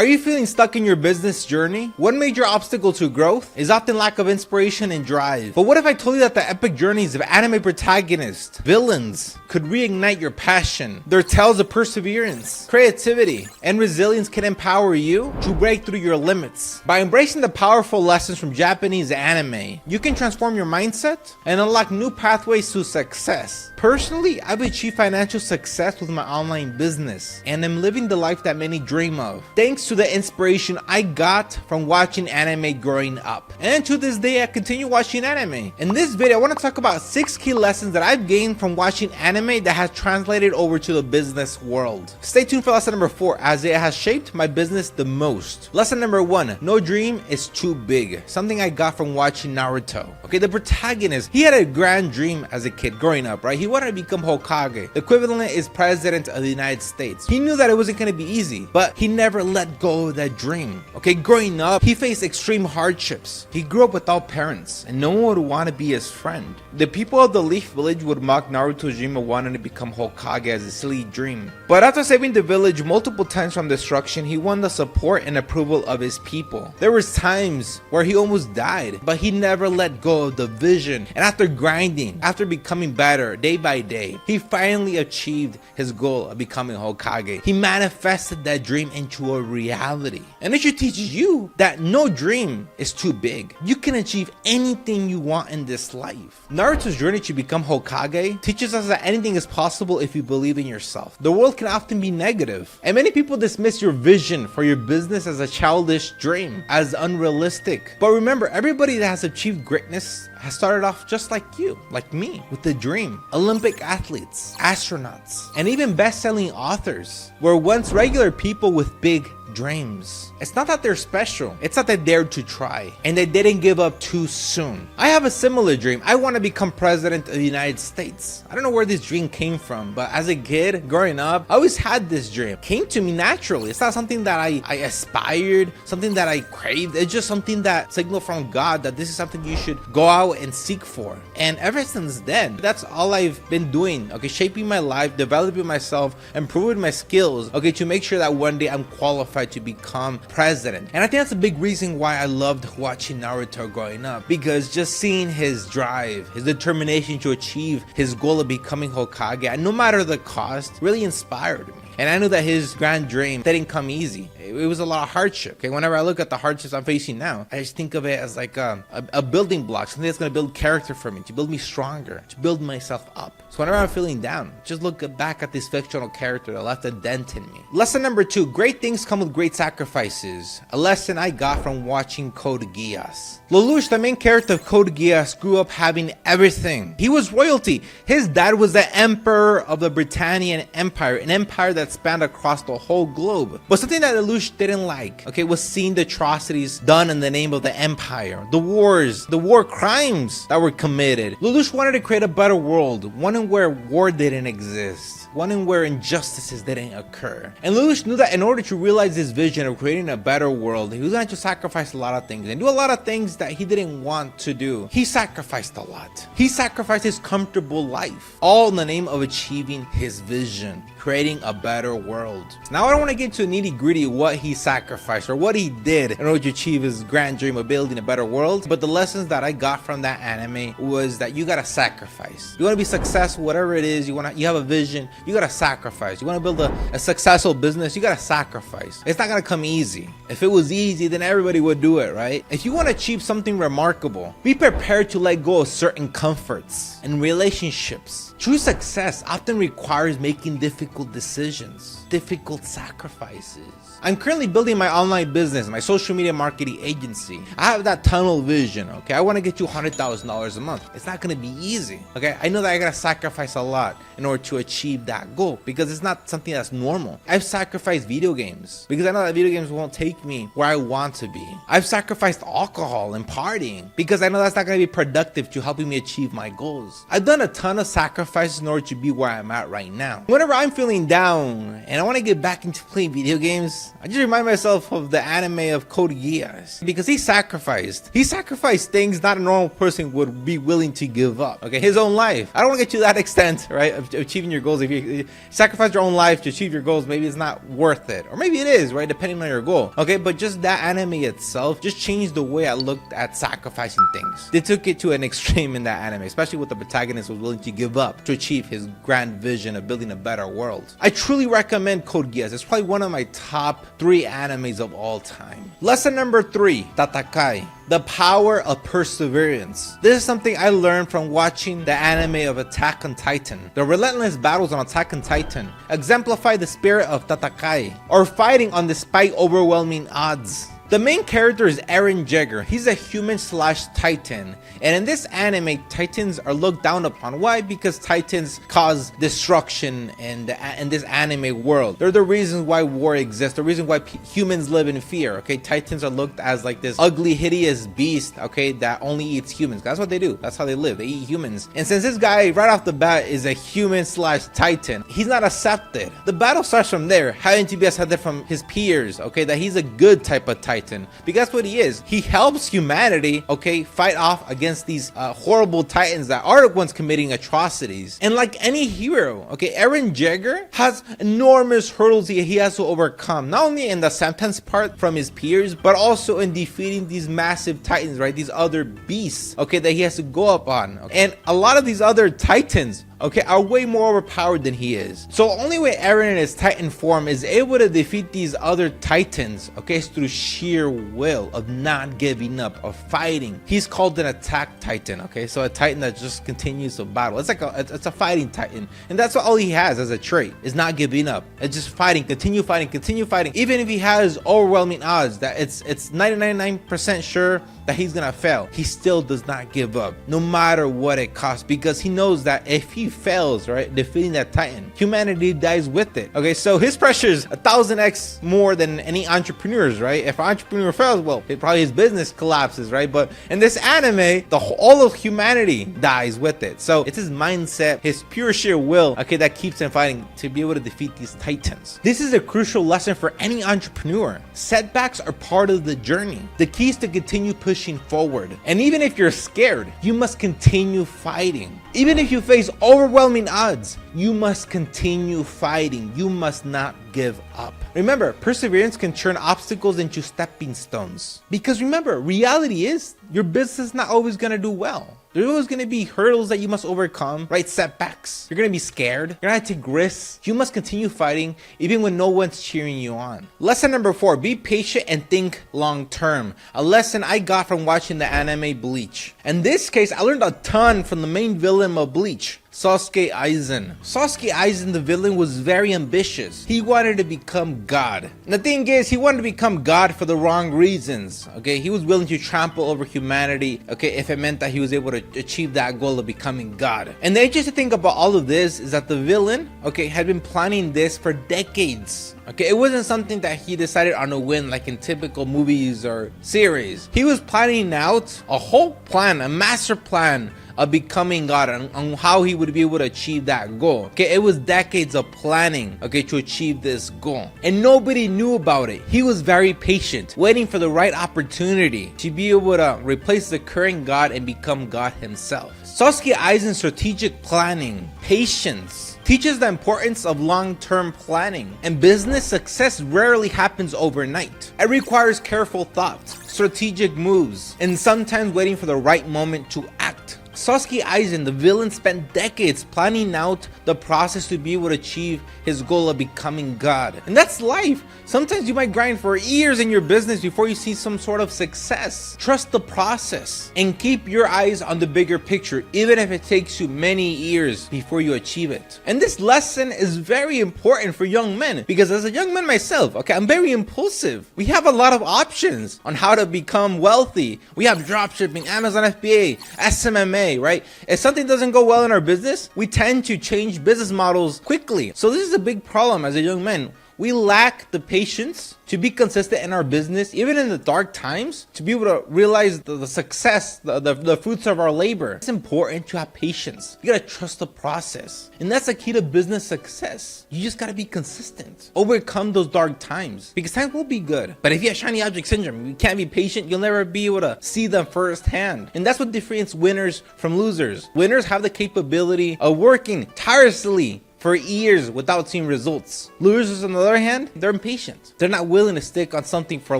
Are you feeling stuck in your business journey? One major obstacle to growth is often lack of inspiration and drive. But what if I told you that the epic journeys of anime protagonists, villains, could reignite your passion? Their tales of perseverance, creativity, and resilience can empower you to break through your limits. By embracing the powerful lessons from Japanese anime, you can transform your mindset and unlock new pathways to success. Personally, I've achieved financial success with my online business, and I'm living the life that many dream of, thanks to the inspiration I got from watching anime growing up. And to this day, I continue watching anime. In this video, I want to talk about 6 key lessons that I've gained from watching anime that has translated over to the business world. Stay tuned for lesson number 4, as it has shaped my business the most. Lesson number 1, no dream is too big. Something I got from watching Naruto. Okay, the protagonist, he had a grand dream as a kid growing up, right? He wanted to become Hokage. The equivalent is president of the United States. He knew that it wasn't going to be easy, but he never let go of that dream. Okay, growing up, he faced extreme hardships. He grew up without parents, and no one would want to be his friend. The people of the Leaf Village would mock Naruto's dream of wanting to become Hokage as a silly dream. But after saving the village multiple times from destruction, he won the support and approval of his people. There was times where he almost died, but he never let go of the vision. And after grinding, after becoming better day by day, he finally achieved his goal of becoming Hokage. He manifested that dream into a reality. And it should teach you that no dream is too big. You can achieve anything you want in this life. Naruto's journey to become Hokage teaches us that anything is possible if you believe in yourself. The world can often be negative, and many people dismiss your vision for your business as a childish dream, as unrealistic. But remember, everybody that has achieved greatness has started off just like you, like me, with a dream. Olympic athletes, astronauts, and even best-selling authors were once regular people with big dreams. It's not that they're special, it's that they dared to try and they didn't give up too soon. I have a similar dream. I want to become president of the United States. I don't know where this dream came from, but as a kid growing up, I always had this dream. It came to me naturally. It's not something that I aspired, something that I craved. It's just something that signaled from God that this is something you should go out and seek for. And ever since then, that's all I've been doing, okay, shaping my life, developing myself, improving my skills, okay, to make sure that one day I'm qualified to become president. And I think that's a big reason why I loved watching Naruto growing up, because just seeing his drive, his determination to achieve his goal of becoming Hokage, and no matter the cost, really inspired me. And I knew that his grand dream didn't come easy. It was a lot of hardship. Okay, whenever I look at the hardships I'm facing now, I just think of it as like a building block, something that's going to build character for me, to build me stronger, to build myself up. So whenever I'm feeling down, just look back at this fictional character that left a dent in me. Lesson number 2, great things come with great sacrifices. A lesson I got from watching Code Geass. Lelouch, the main character of Code Geass, grew up having everything. He was royalty. His dad was the emperor of the Britannian Empire, an empire that spanned across the whole globe. But something that Lelouch didn't like, okay, was seeing the atrocities done in the name of the empire, the wars, the war crimes that were committed. Lelouch wanted to create a better world, one where war didn't exist, one where injustices didn't occur. And Lelouch knew that in order to realize his vision of creating a better world, he was going to sacrifice a lot of things and do a lot of things that he didn't want to do. He sacrificed a lot. He sacrificed his comfortable life, all in the name of achieving his vision, creating a better world. Now I don't want to get into the nitty-gritty of what he sacrificed or what he did in order to achieve his grand dream of building a better world, but the lessons that I got from that anime was that you gotta sacrifice. You want to be successful, whatever it is, you have a vision, you gotta sacrifice. You want to build a successful business, you gotta sacrifice. It's not gonna come easy. If it was easy, then everybody would do it, right? If you want to achieve something remarkable, be prepared to let go of certain comforts and relationships. True success often requires making difficult decisions, difficult sacrifices. I'm currently building my online business, my social media marketing agency. I have that tunnel vision, okay? I want to get you $100,000 a month. It's not going to be easy, okay? I know that I got to sacrifice a lot in order to achieve that goal because it's not something that's normal. I've sacrificed video games because I know that video games won't take me where I want to be. I've sacrificed alcohol and partying because I know that's not going to be productive to helping me achieve my goals. I've done a ton of sacrifices in order to be where I'm at right now. Whenever I'm feeling feeling down and I want to get back into playing video games, I just remind myself of the anime of Code Geass, because he sacrificed things not a normal person would be willing to give up. Okay, his own life. I don't want to get to that extent, right, of achieving your goals. If you sacrifice your own life to achieve your goals, maybe it's not worth it, or maybe it is, right, depending on your goal. Okay, but just that anime itself just changed the way I looked at sacrificing things. They took it to an extreme in that anime, especially with the protagonist was willing to give up to achieve his grand vision of building a better world. I truly recommend Code Geass. It's probably one of my top 3 animes of all time. Lesson number 3, Tatakai. The power of perseverance. This is something I learned from watching the anime of Attack on Titan. The relentless battles on Attack on Titan exemplify the spirit of Tatakai, or fighting on despite overwhelming odds. The main character is Eren Jaeger. He's a human/Titan. And in this anime, Titans are looked down upon. Why? Because Titans cause destruction in this anime world. They're the reasons why war exists. The reason why humans live in fear. Okay, Titans are looked as like this ugly, hideous beast, okay, that only eats humans. That's what they do. That's how they live. They eat humans. And since this guy right off the bat is a human/Titan, he's not accepted. The battle starts from there, having to be accepted from his peers, okay, that he's a good type of Titan. Because that's what he is. He helps humanity, okay, fight off against these horrible Titans that are the ones committing atrocities. And like any hero, okay, Eren Jaeger has enormous hurdles he has to overcome, not only in the sentence part from his peers, but also in defeating these massive Titans, right, these other beasts, okay, that he has to go up on. And a lot of these other Titans, okay, are way more overpowered than he is. So the only way Eren in his Titan form is able to defeat these other Titans, okay, is through sheer will of not giving up, of fighting. He's called an attack Titan, okay, so a Titan that just continues to battle. It's like it's a fighting Titan, and that's all he has as a trait, is not giving up. It's just fighting, continue fighting, continue fighting. Even if he has overwhelming odds that it's 99% sure that he's gonna fail, he still does not give up, no matter what it costs, because he knows that if he fails, right, defeating that Titan, humanity dies with it. Okay, so his pressure is 1000x more than any entrepreneur's, right? If an entrepreneur fails, well, probably his business collapses, right? But in this anime, all of humanity dies with it. So it's his mindset, his pure sheer will, okay, that keeps him fighting to be able to defeat these Titans. This is a crucial lesson for any entrepreneur. Setbacks are part of the journey. The key is to continue pushing forward. And even if you're scared, you must continue fighting. Even if you face overwhelming odds, you must continue fighting. You must not give up. Remember, perseverance can turn obstacles into stepping stones. Because remember, reality is your business is not always going to do well. There's always going to be hurdles that you must overcome, right? Setbacks. You're going to be scared. You're going to take risks. You must continue fighting even when no one's cheering you on. Lesson number 4, be patient and think long term. A lesson I got from watching the anime Bleach. In this case, I learned a ton from the main villain of Bleach, Sasuke Aizen. Sasuke Aizen, the villain, was very ambitious. He wanted to become God. And the thing is, he wanted to become God for the wrong reasons. Okay, he was willing to trample over humanity, okay, if it meant that he was able to achieve that goal of becoming God. And the interesting thing about all of this is that the villain, okay, had been planning this for decades. Okay, it wasn't something that he decided on a whim like in typical movies or series. He was planning out a whole plan, a master plan of becoming God, on how he would be able to achieve that goal. Okay, it was decades of planning, okay, to achieve this goal. And nobody knew about it. He was very patient, waiting for the right opportunity to be able to replace the current God and become God himself. Sasuke Aizen's strategic planning, patience, teaches the importance of long-term planning. And business success rarely happens overnight. It requires careful thought, strategic moves, and sometimes waiting for the right moment to act. Sasuke Aizen, the villain, spent decades planning out the process to be able to achieve his goal of becoming God. And that's life. Sometimes you might grind for years in your business before you see some sort of success. Trust the process and keep your eyes on the bigger picture, even if it takes you many years before you achieve it. And this lesson is very important for young men, because as a young man myself, okay, I'm very impulsive. We have a lot of options on how to become wealthy. We have dropshipping, Amazon FBA, SMMA, right? If something doesn't go well in our business, we tend to change business models quickly. So this is a big problem as a young man. We lack the patience to be consistent in our business, even in the dark times, to be able to realize the success, the fruits of our labor. It's important to have patience. You gotta trust the process. And that's the key to business success. You just gotta be consistent. Overcome those dark times, because times will be good. But if you have shiny object syndrome, you can't be patient, you'll never be able to see them firsthand. And that's what differentiates winners from losers. Winners have the capability of working tirelessly for years without seeing results. Losers, on the other hand, they're impatient. They're not willing to stick on something for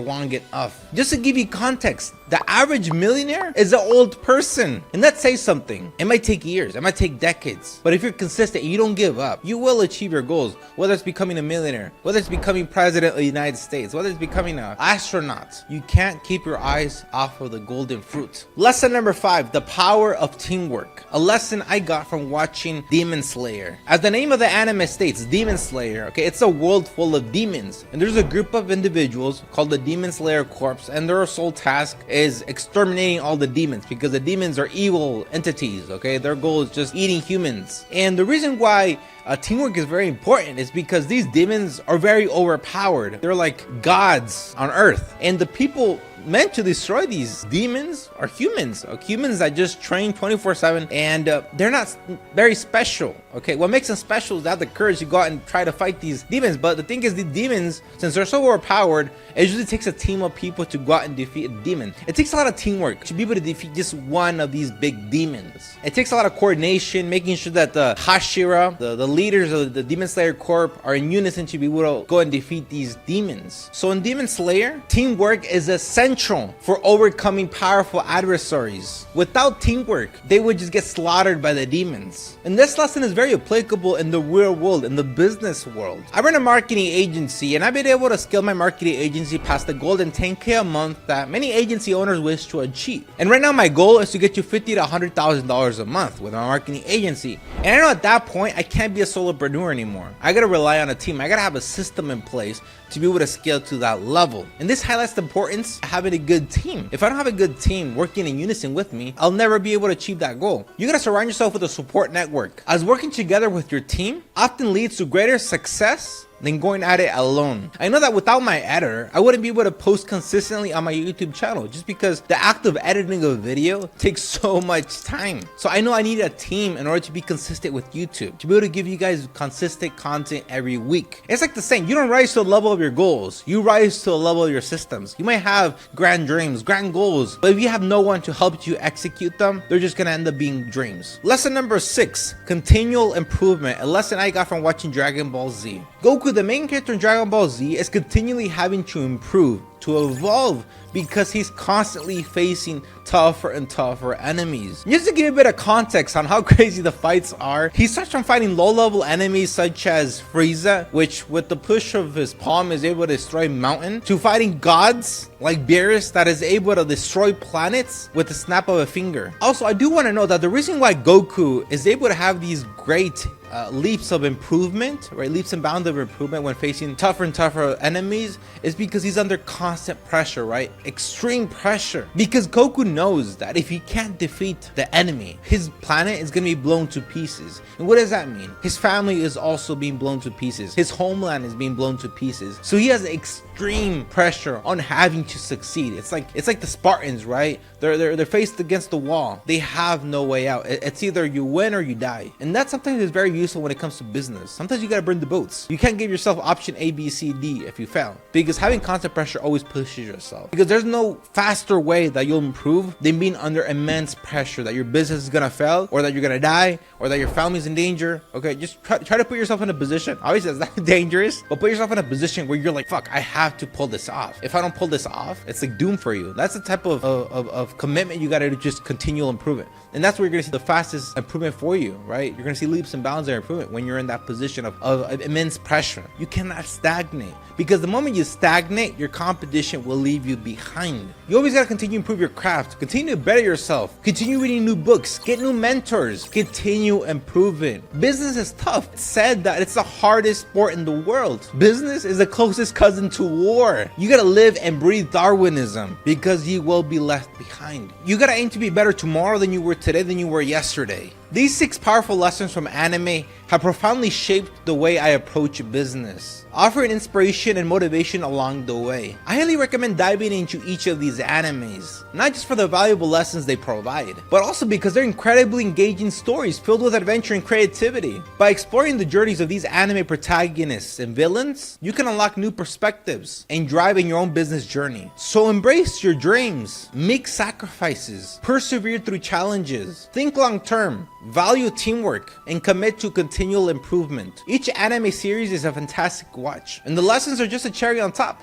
long enough. Just to give you context, the average millionaire is an old person. And that says something. It might take years, it might take decades. But if you're consistent and you don't give up, you will achieve your goals. Whether it's becoming a millionaire, whether it's becoming president of the United States, whether it's becoming an astronaut, you can't keep your eyes off of the golden fruit. Lesson number 5, the power of teamwork. A lesson I got from watching Demon Slayer. As the name of the anime states, Demon Slayer, okay, it's a world full of demons, and there's a group of individuals called the Demon Slayer Corps, and their sole task is exterminating all the demons, because the demons are evil entities, okay? Their goal is just eating humans. And the reason why teamwork is very important is because these demons are very overpowered. They're like gods on earth, and the people meant to destroy these demons are humans, humans that just train 24/7, and they're not very special. Okay, what makes them special is they have the courage to go out and try to fight these demons. But the thing is, the demons, since they're so overpowered, it usually takes a team of people to go out and defeat a demon. It takes a lot of teamwork to be able to defeat just one of these big demons. It takes a lot of coordination, making sure that the Hashira, the leaders of the Demon Slayer Corps, are in unison to be able to go and defeat these demons. So in Demon Slayer, teamwork is essential for overcoming powerful adversaries. Without teamwork, they would just get slaughtered by the demons. And this lesson is very applicable in the real world, in the business world. I run a marketing agency, and I've been able to scale my marketing agency past the golden 10K a month that many agency owners wish to achieve. And right now my goal is to get you $50,000 to $100,000 a month with my marketing agency. And I know at that point I can't be a solopreneur anymore. I gotta rely on a team. I gotta have a system in place to be able to scale to that level. And this highlights the importance of having a good team. If I don't have a good team working in unison with me, I'll never be able to achieve that goal. You gotta surround yourself with a support network, as working together with your team often leads to greater success than going at it alone. I know that without my editor, I wouldn't be able to post consistently on my YouTube channel, just because the act of editing a video takes so much time. So I know I need a team in order to be consistent with YouTube, to be able to give you guys consistent content every week. It's like the saying, you don't rise to the level of your goals, you rise to the level of your systems. You might have grand dreams, grand goals, but if you have no one to help you execute them, they're just gonna end up being dreams. Lesson number 6, continual improvement. A lesson I got from watching Dragon Ball Z. Goku, the main character in Dragon Ball Z, is continually having to improve, to evolve, because he's constantly facing tougher and tougher enemies. Just to give you a bit of context on how crazy the fights are, he starts from fighting low-level enemies such as Frieza, which with the push of his palm is able to destroy mountain, to fighting gods like Geass that is able to destroy planets with the snap of a finger. Also, I do want to know that the reason why Goku is able to have these great leaps of improvement, right, leaps and bounds of improvement when facing tougher and tougher enemies, is because he's under constant pressure, right? Extreme pressure. Because Goku knows that if he can't defeat the enemy, his planet is going to be blown to pieces. And what does that mean? His family is also being blown to pieces. His homeland is being blown to pieces. So he has extreme pressure on having to succeed. It's like the Spartans, right? They're faced against the wall. They have no way out. It's either you win or you die. And that's something that's very useful when it comes to business. Sometimes you gotta burn the boats. You can't give yourself option A, B, C, D if you fail, because having constant pressure always pushes yourself, because there's no faster way that you'll improve than being under immense pressure that your business is gonna fail, or that you're gonna die, or that your family's in danger. Okay, just try to put yourself in a position, obviously it's not dangerous, but put yourself in a position where you're like, fuck, I have to pull this off. If I don't pull this off, it's like doom for you. That's the type of commitment you gotta do, just continual improvement. And that's where you're gonna see the fastest improvement for you, right? You're gonna see leaps and bounds of improvement when you're in that position of immense pressure. You cannot stagnate, because the moment you stagnate, your competition will leave you behind. You always gotta continue to improve your craft, continue to better yourself, continue reading new books, get new mentors, continue improving. Business is tough. It's said that it's the hardest sport in the world. Business is the closest cousin to war. You gotta live and breathe Darwinism, because you will be left behind. You gotta aim to be better tomorrow than you were today, than you were yesterday. These 6 powerful lessons from anime have profoundly shaped the way I approach business, offering inspiration and motivation along the way. I highly recommend diving into each of these animes, not just for the valuable lessons they provide, but also because they're incredibly engaging stories filled with adventure and creativity. By exploring the journeys of these anime protagonists and villains, you can unlock new perspectives and drive in your own business journey. So embrace your dreams, make sacrifices, persevere through challenges, think long term, value teamwork, and commit to continual improvement. Each anime series is a fantastic watch, and the lessons are just a cherry on top.